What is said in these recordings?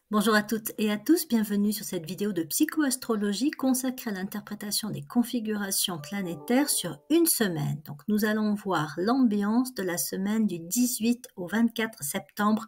Bonjour à toutes et à tous, bienvenue sur cette vidéo de psychoastrologie consacrée à l'interprétation des configurations planétaires sur une semaine. Donc nous allons voir l'ambiance de la semaine du 18 au 24 septembre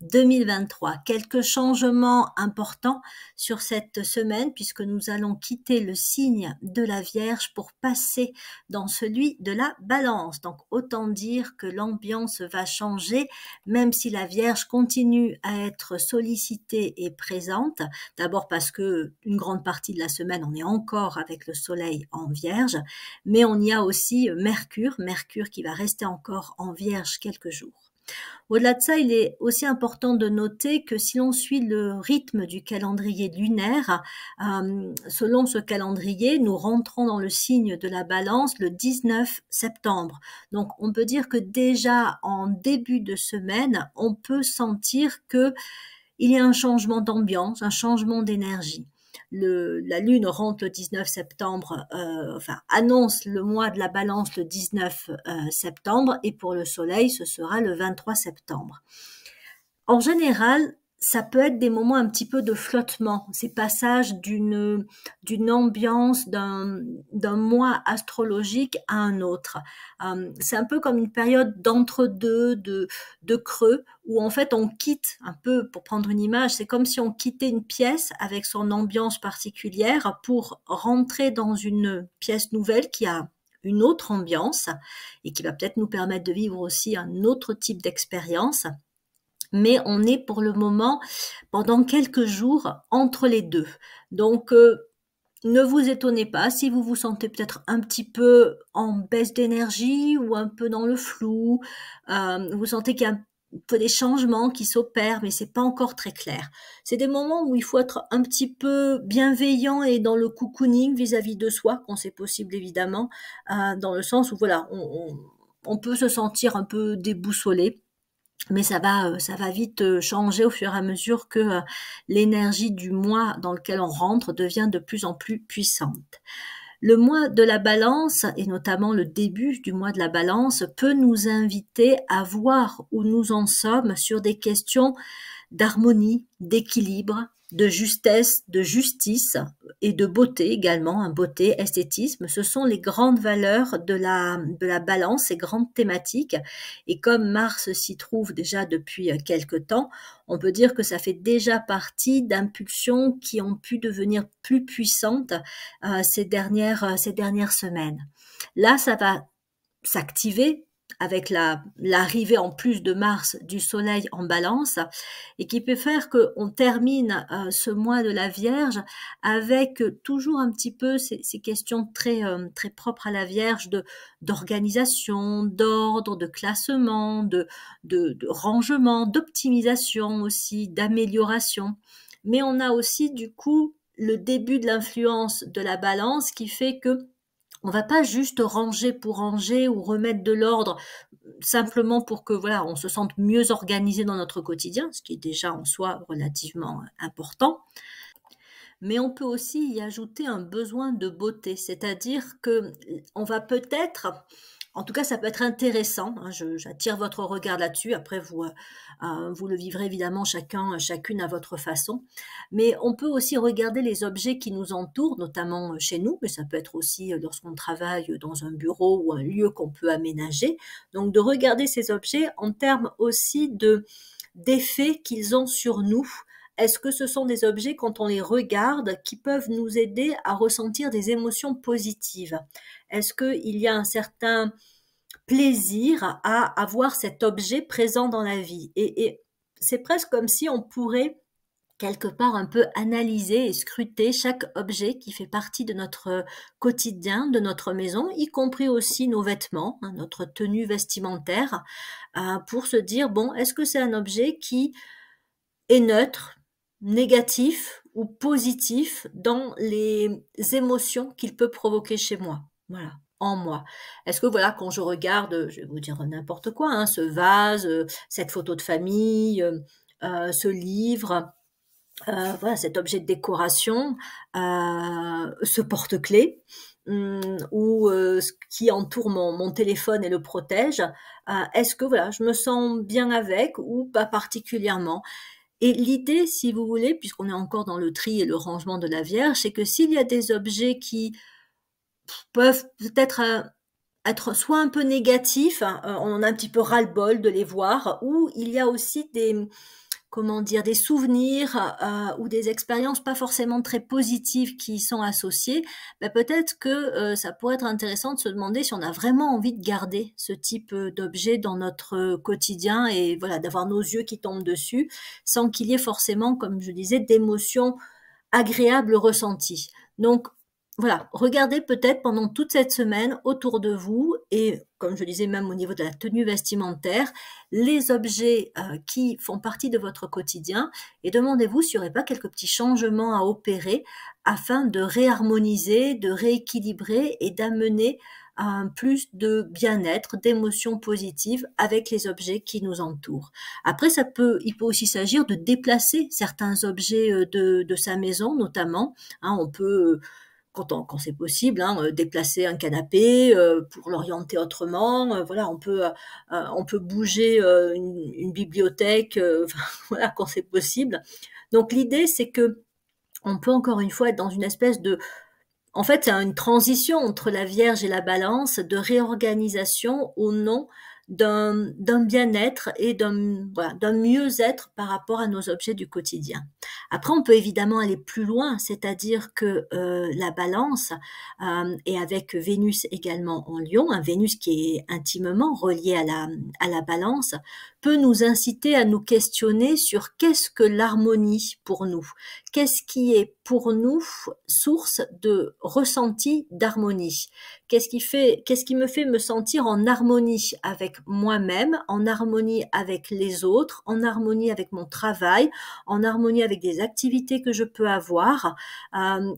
2023. Quelques changements importants sur cette semaine puisque nous allons quitter le signe de la Vierge pour passer dans celui de la Balance. Donc autant dire que l'ambiance va changer, même si la Vierge continue à être sollicitée et présente, d'abord parce que une grande partie de la semaine on est encore avec le soleil en Vierge, mais on y a aussi Mercure qui va rester encore en Vierge quelques jours. Au-delà de ça, il est aussi important de noter que si l'on suit le rythme du calendrier lunaire, selon ce calendrier, nous rentrons dans le signe de la Balance le 19 septembre. Donc on peut dire que déjà en début de semaine, on peut sentir que il y a un changement d'ambiance, un changement d'énergie. La Lune rentre le 19 septembre, annonce le mois de la Balance le 19 septembre, et pour le Soleil, ce sera le 23 septembre. En général, ça peut être des moments un petit peu de flottement, ces passages d'une ambiance d'un mois astrologique à un autre. C'est un peu comme une période d'entre-deux, de creux, où en fait on quitte un peu, pour prendre une image, c'est comme si on quittait une pièce avec son ambiance particulière pour rentrer dans une pièce nouvelle qui a une autre ambiance et qui va peut-être nous permettre de vivre aussi un autre type d'expérience. Mais on est pour le moment, pendant quelques jours, entre les deux. Donc, ne vous étonnez pas si vous vous sentez peut-être un petit peu en baisse d'énergie ou un peu dans le flou. Vous sentez qu'il y a un peu des changements qui s'opèrent, mais c'est pas encore très clair. C'est des moments où il faut être un petit peu bienveillant et dans le cocooning vis-à-vis de soi, quand c'est possible évidemment, dans le sens où voilà, on peut se sentir un peu déboussolé. Mais ça va vite changer au fur et à mesure que l'énergie du mois dans lequel on rentre devient de plus en plus puissante. Le mois de la Balance, et notamment le début du mois de la Balance, peut nous inviter à voir où nous en sommes sur des questions d'harmonie, d'équilibre, de justesse, de justice et de beauté également, beauté, esthétisme. Ce sont les grandes valeurs de la Balance, ces grandes thématiques. Et comme Mars s'y trouve déjà depuis quelque temps, on peut dire que ça fait déjà partie d'impulsions qui ont pu devenir plus puissantes ces dernières semaines. Là, ça va s'activer avec l'arrivée en plus de Mars du Soleil en Balance, et qui peut faire qu'on termine ce mois de la Vierge avec toujours un petit peu ces questions très propres à la Vierge d'organisation, d'ordre, de classement, de rangement, d'optimisation aussi, d'amélioration. Mais on a aussi du coup le début de l'influence de la Balance qui fait que on va pas juste ranger pour ranger ou remettre de l'ordre simplement pour que voilà, on se sente mieux organisé dans notre quotidien, ce qui est déjà en soi relativement important. Mais on peut aussi y ajouter un besoin de beauté, c'est-à-dire que on va peut-être, en tout cas ça peut être intéressant, hein, j'attire votre regard là-dessus, après vous le vivrez évidemment chacune à votre façon, mais on peut aussi regarder les objets qui nous entourent, notamment chez nous, mais ça peut être aussi lorsqu'on travaille dans un bureau ou un lieu qu'on peut aménager, donc de regarder ces objets en termes aussi d'effets qu'ils ont sur nous. Est-ce que ce sont des objets, quand on les regarde, qui peuvent nous aider à ressentir des émotions positives? Est-ce qu'il y a un certain plaisir à avoir cet objet présent dans la vie? Et c'est presque comme si on pourrait quelque part un peu analyser et scruter chaque objet qui fait partie de notre quotidien, de notre maison, y compris aussi nos vêtements, hein, notre tenue vestimentaire, pour se dire, bon, est-ce que c'est un objet qui est neutre, négatif ou positif dans les émotions qu'il peut provoquer chez moi, voilà, en moi. Est-ce que voilà, quand je regarde, je vais vous dire n'importe quoi, hein, ce vase, cette photo de famille, ce livre, voilà, cet objet de décoration, ce porte-clés, ou ce qui entoure mon téléphone et le protège, est-ce que voilà, je me sens bien avec ou pas particulièrement? Et l'idée, si vous voulez, puisqu'on est encore dans le tri et le rangement de la Vierge, c'est que s'il y a des objets qui peuvent peut-être être soit un peu négatifs, hein, on en a un petit peu ras-le-bol de les voir, ou il y a aussi des, comment dire, des souvenirs ou des expériences pas forcément très positives qui y sont associées, ben peut-être que ça pourrait être intéressant de se demander si on a vraiment envie de garder ce type d'objet dans notre quotidien et voilà, d'avoir nos yeux qui tombent dessus sans qu'il y ait forcément, comme je disais, d'émotions agréables ressenties. Donc, voilà, regardez peut-être pendant toute cette semaine autour de vous et, comme je disais, même au niveau de la tenue vestimentaire, les objets qui font partie de votre quotidien et demandez-vous s'il n'y aurait pas quelques petits changements à opérer afin de réharmoniser, de rééquilibrer et d'amener un plus de bien-être, d'émotions positives avec les objets qui nous entourent. Après, il peut aussi s'agir de déplacer certains objets de sa maison, notamment. Hein, on peut quand c'est possible, hein, déplacer un canapé pour l'orienter autrement. Voilà, on peut bouger une bibliothèque, voilà, quand c'est possible. Donc l'idée, c'est que on peut encore une fois être dans une espèce de, en fait, c'est une transition entre la Vierge et la Balance, de réorganisation au nom d'un bien-être et voilà, d'un mieux-être par rapport à nos objets du quotidien. Après, on peut évidemment aller plus loin, c'est-à-dire que la Balance, et avec Vénus également en Lion, un Vénus qui est intimement relié à la Balance, peut nous inciter à nous questionner sur qu'est-ce que l'harmonie pour nous, qu'est-ce qui est pour nous source de ressenti d'harmonie, qu'est-ce qui me fait me sentir en harmonie avec moi-même, en harmonie avec les autres, en harmonie avec mon travail, en harmonie avec des activités que je peux avoir,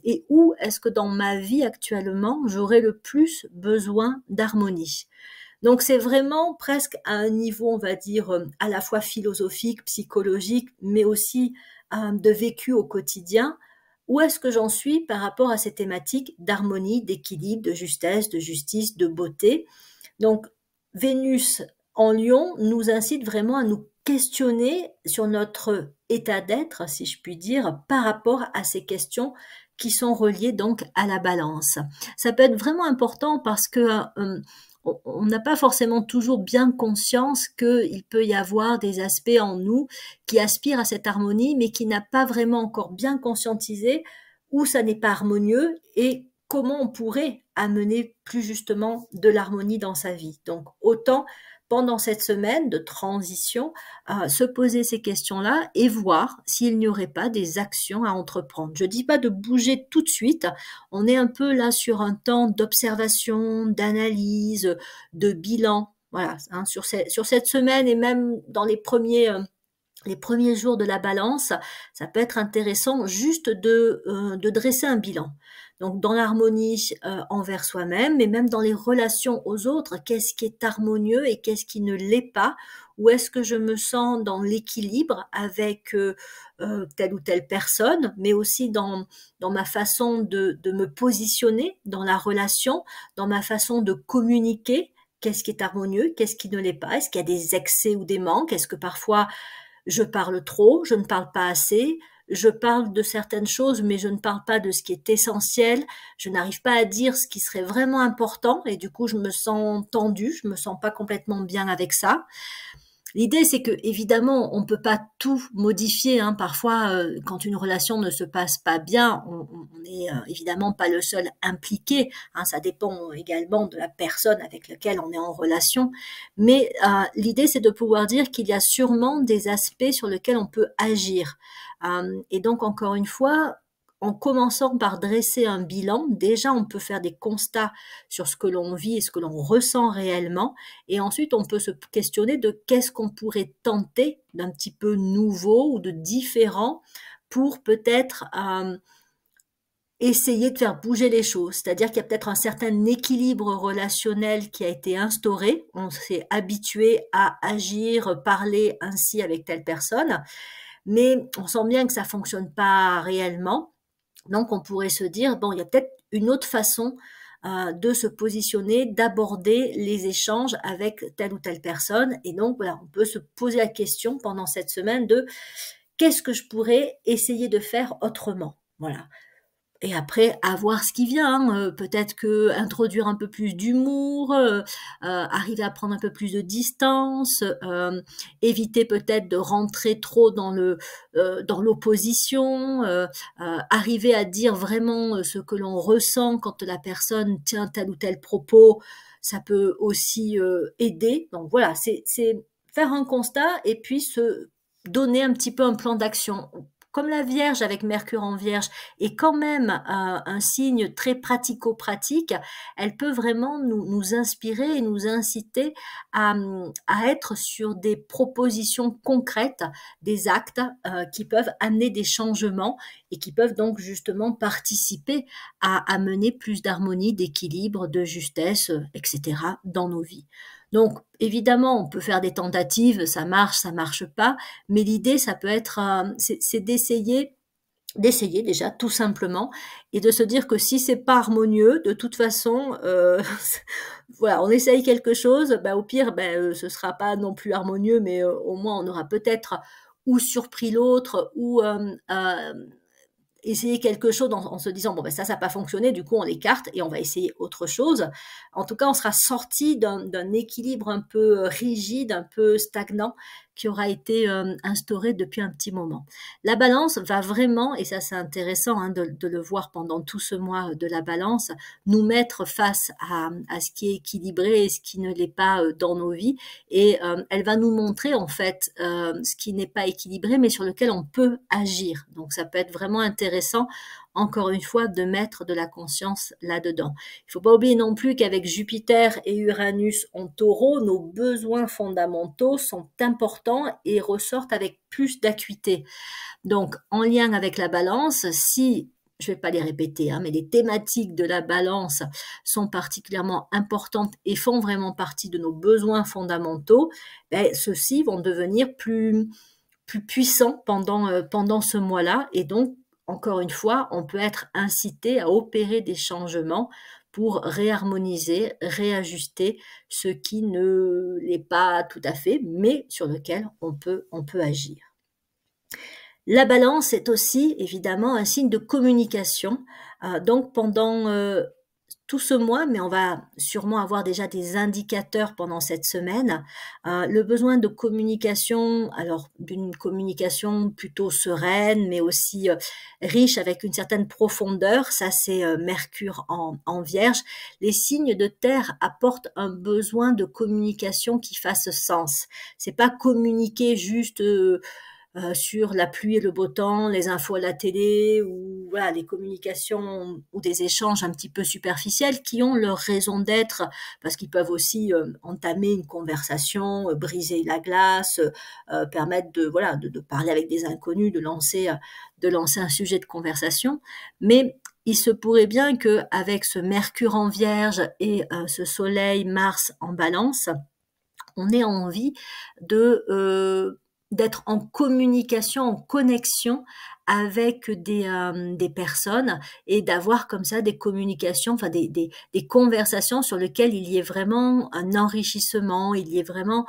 et où est-ce que dans ma vie actuellement j'aurais le plus besoin d'harmonie. Donc c'est vraiment presque à un niveau, on va dire, à la fois philosophique, psychologique, mais aussi de vécu au quotidien. Où est-ce que j'en suis par rapport à ces thématiques d'harmonie, d'équilibre, de justesse, de justice, de beauté? Donc Vénus en Lion nous incite vraiment à nous questionner sur notre état d'être, si je puis dire, par rapport à ces questions qui sont reliées donc à la Balance. Ça peut être vraiment important parce que on n'a pas forcément toujours bien conscience qu'il peut y avoir des aspects en nous qui aspirent à cette harmonie, mais qui n'a pas vraiment encore bien conscientisé où ça n'est pas harmonieux et comment on pourrait amener plus justement de l'harmonie dans sa vie. Donc autant pendant cette semaine de transition, se poser ces questions-là et voir s'il n'y aurait pas des actions à entreprendre. Je ne dis pas de bouger tout de suite, on est un peu là sur un temps d'observation, d'analyse, de bilan. Voilà, hein, sur cette semaine et même dans les premiers jours de la Balance, ça peut être intéressant juste de dresser un bilan. Donc dans l'harmonie envers soi-même, mais même dans les relations aux autres, qu'est-ce qui est harmonieux et qu'est-ce qui ne l'est pas? Où est-ce que je me sens dans l'équilibre avec telle ou telle personne, mais aussi dans ma façon de me positionner dans la relation, dans ma façon de communiquer, qu'est-ce qui est harmonieux, qu'est-ce qui ne l'est pas? Est-ce qu'il y a des excès ou des manques? Est-ce que parfois je parle trop, je ne parle pas assez, je parle de certaines choses, mais je ne parle pas de ce qui est essentiel, je n'arrive pas à dire ce qui serait vraiment important, et du coup je me sens tendue, je me sens pas complètement bien avec ça. L'idée, c'est que évidemment, on peut pas tout modifier, hein. Parfois, quand une relation ne se passe pas bien, on n'est évidemment pas le seul impliqué, hein. Ça dépend également de la personne avec laquelle on est en relation. Mais l'idée, c'est de pouvoir dire qu'il y a sûrement des aspects sur lesquels on peut agir. Et donc, encore une fois, en commençant par dresser un bilan, déjà on peut faire des constats sur ce que l'on vit et ce que l'on ressent réellement, et ensuite on peut se questionner de qu'est-ce qu'on pourrait tenter d'un petit peu nouveau ou de différent pour peut-être essayer de faire bouger les choses. C'est-à-dire qu'il y a peut-être un certain équilibre relationnel qui a été instauré, on s'est habitué à agir, parler ainsi avec telle personne, mais on sent bien que ça fonctionne pas réellement. Donc, on pourrait se dire, bon, il y a peut-être une autre façon de se positionner, d'aborder les échanges avec telle ou telle personne. Et donc, voilà, on peut se poser la question pendant cette semaine de qu'est-ce que je pourrais essayer de faire autrement? Voilà. Et après, à voir ce qui vient, hein, peut-être que introduire un peu plus d'humour, arriver à prendre un peu plus de distance, éviter peut-être de rentrer trop dans l'opposition, arriver à dire vraiment, ce que l'on ressent quand la personne tient tel ou tel propos, ça peut aussi, aider. Donc voilà, c'est faire un constat et puis se donner un petit peu un plan d'action. Comme la Vierge avec Mercure en Vierge est quand même un signe très pratico-pratique, elle peut vraiment nous inspirer et nous inciter à être sur des propositions concrètes, des actes qui peuvent amener des changements et qui peuvent donc justement participer à mener plus d'harmonie, d'équilibre, de justesse, etc. dans nos vies. Donc, évidemment, on peut faire des tentatives, ça marche pas, mais l'idée, ça peut être, c'est d'essayer déjà tout simplement et de se dire que si c'est pas harmonieux, de toute façon, voilà, on essaye quelque chose, bah, au pire, ce sera pas non plus harmonieux, mais au moins on aura peut-être ou surpris l'autre ou essayer quelque chose en se disant bon ben ça n'a pas fonctionné, du coup on l'écarte et on va essayer autre chose. En tout cas, on sera sorti d'un équilibre un peu rigide, un peu stagnant qui aura été instauré depuis un petit moment. La balance va vraiment, et ça c'est intéressant hein, de le voir pendant tout ce mois de la balance, nous mettre face à ce qui est équilibré et ce qui ne l'est pas dans nos vies. Et elle va nous montrer en fait ce qui n'est pas équilibré, mais sur lequel on peut agir. Donc ça peut être vraiment intéressant, encore une fois, de mettre de la conscience là-dedans. Il ne faut pas oublier non plus qu'avec Jupiter et Uranus en taureau, nos besoins fondamentaux sont importants et ressortent avec plus d'acuité. Donc, en lien avec la balance, si, je ne vais pas les répéter, hein, mais les thématiques de la balance sont particulièrement importantes et font vraiment partie de nos besoins fondamentaux, ceux-ci vont devenir plus puissants pendant ce mois-là et donc encore une fois, on peut être incité à opérer des changements pour réharmoniser, réajuster ce qui ne l'est pas tout à fait, mais sur lequel on peut agir. La balance est aussi évidemment un signe de communication. Donc pendant tout ce mois, mais on va sûrement avoir déjà des indicateurs pendant cette semaine. Le besoin de communication, alors d'une communication plutôt sereine, mais aussi riche avec une certaine profondeur, ça c'est Mercure en Vierge. Les signes de terre apportent un besoin de communication qui fasse sens. C'est pas communiquer juste sur la pluie et le beau temps, les infos à la télé ou voilà, les communications ou des échanges un petit peu superficiels qui ont leur raison d'être parce qu'ils peuvent aussi entamer une conversation, briser la glace, permettre de parler avec des inconnus, de lancer un sujet de conversation. Mais il se pourrait bien que avec ce Mercure en Vierge et ce Soleil Mars en Balance, on ait envie d'être en communication, en connexion avec des personnes et d'avoir comme ça des communications, enfin des conversations sur lesquelles il y ait vraiment un enrichissement, il y ait vraiment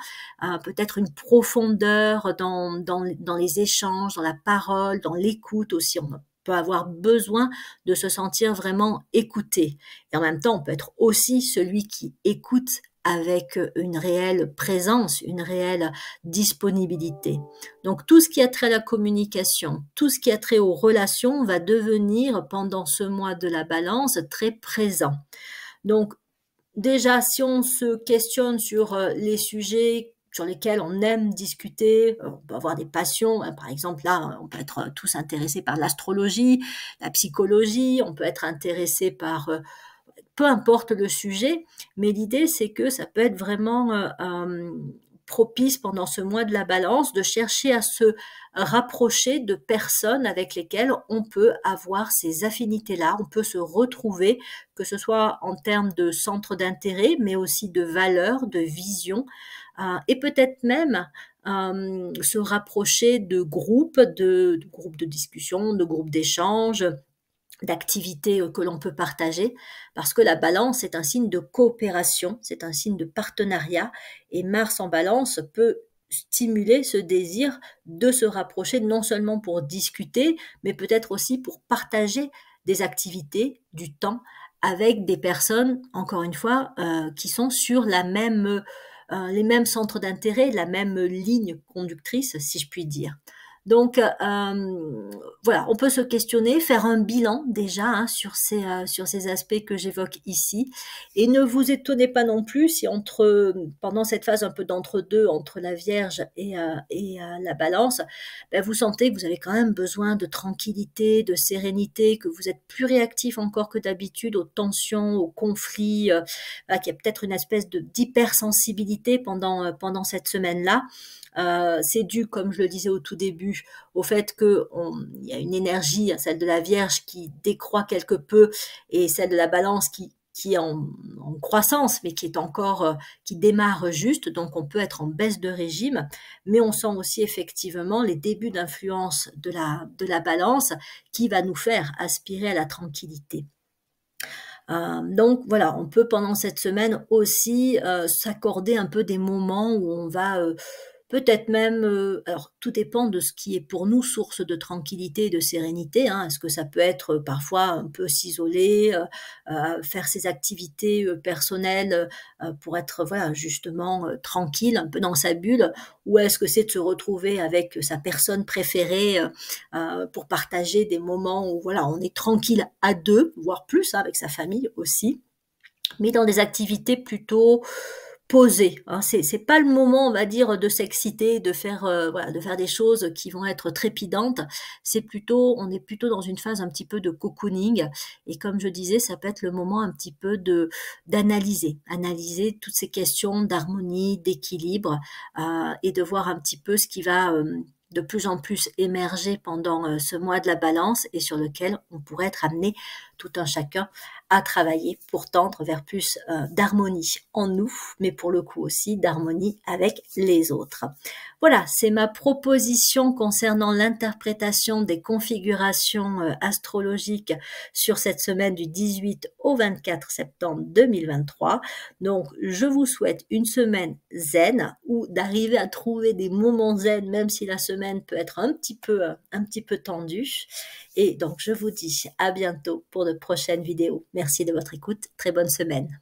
peut-être une profondeur dans les échanges, dans la parole, dans l'écoute aussi. On peut avoir besoin de se sentir vraiment écouté. Et en même temps, on peut être aussi celui qui écoute avec une réelle présence, une réelle disponibilité. Donc tout ce qui a trait à la communication, tout ce qui a trait aux relations va devenir pendant ce mois de la balance très présent. Donc déjà, si on se questionne sur les sujets sur lesquels on aime discuter, on peut avoir des passions, par exemple là, on peut être tous intéressés par l'astrologie, la psychologie, on peut être intéressé par peu importe le sujet, mais l'idée c'est que ça peut être vraiment propice pendant ce mois de la balance de chercher à se rapprocher de personnes avec lesquelles on peut avoir ces affinités-là, on peut se retrouver, que ce soit en termes de centre d'intérêt, mais aussi de valeurs, de vision, et peut-être même se rapprocher de groupes de discussion, de groupes d'échange, d'activités que l'on peut partager, parce que la balance est un signe de coopération, c'est un signe de partenariat, et Mars en balance peut stimuler ce désir de se rapprocher, non seulement pour discuter, mais peut-être aussi pour partager des activités, du temps, avec des personnes, encore une fois, qui sont sur les mêmes centres d'intérêt, la même ligne conductrice, si je puis dire. Donc, voilà, on peut se questionner, faire un bilan déjà hein, sur ces aspects que j'évoque ici. Et ne vous étonnez pas non plus si pendant cette phase un peu d'entre-deux, entre la Vierge et la Balance, ben, vous sentez que vous avez quand même besoin de tranquillité, de sérénité, que vous êtes plus réactif encore que d'habitude aux tensions, aux conflits, qu'il y a peut-être une espèce d'hypersensibilité pendant cette semaine-là. C'est dû, comme je le disais au tout début, au fait qu'il y a une énergie, celle de la Vierge qui décroît quelque peu et celle de la Balance qui est en croissance, mais qui est encore, qui démarre juste, donc on peut être en baisse de régime, mais on sent aussi effectivement les débuts d'influence de la Balance qui va nous faire aspirer à la tranquillité. Donc voilà, on peut pendant cette semaine aussi s'accorder un peu des moments où on va peut-être même, alors tout dépend de ce qui est pour nous source de tranquillité et de sérénité, hein. Est-ce que ça peut être parfois un peu s'isoler, faire ses activités personnelles pour être voilà justement tranquille, un peu dans sa bulle, ou est-ce que c'est de se retrouver avec sa personne préférée pour partager des moments où voilà on est tranquille à deux, voire plus, hein, avec sa famille aussi, mais dans des activités plutôt posées. Hein. C'est pas le moment, on va dire, de s'exciter, de faire voilà, de faire des choses qui vont être trépidantes. On est plutôt dans une phase un petit peu de cocooning. Et comme je disais, ça peut être le moment un petit peu analyser toutes ces questions d'harmonie, d'équilibre, et de voir un petit peu ce qui va de plus en plus émerger pendant ce mois de la Balance et sur lequel on pourrait être amené tout un chacun à travailler pour tendre vers plus d'harmonie en nous, mais pour le coup aussi d'harmonie avec les autres. Voilà, c'est ma proposition concernant l'interprétation des configurations astrologiques sur cette semaine du 18 au 24 septembre 2023. Donc, je vous souhaite une semaine zen ou d'arriver à trouver des moments zen, même si la semaine peut être un petit peu tendue. Et donc, je vous dis à bientôt pour de prochaines vidéos. Merci de votre écoute. Très bonne semaine.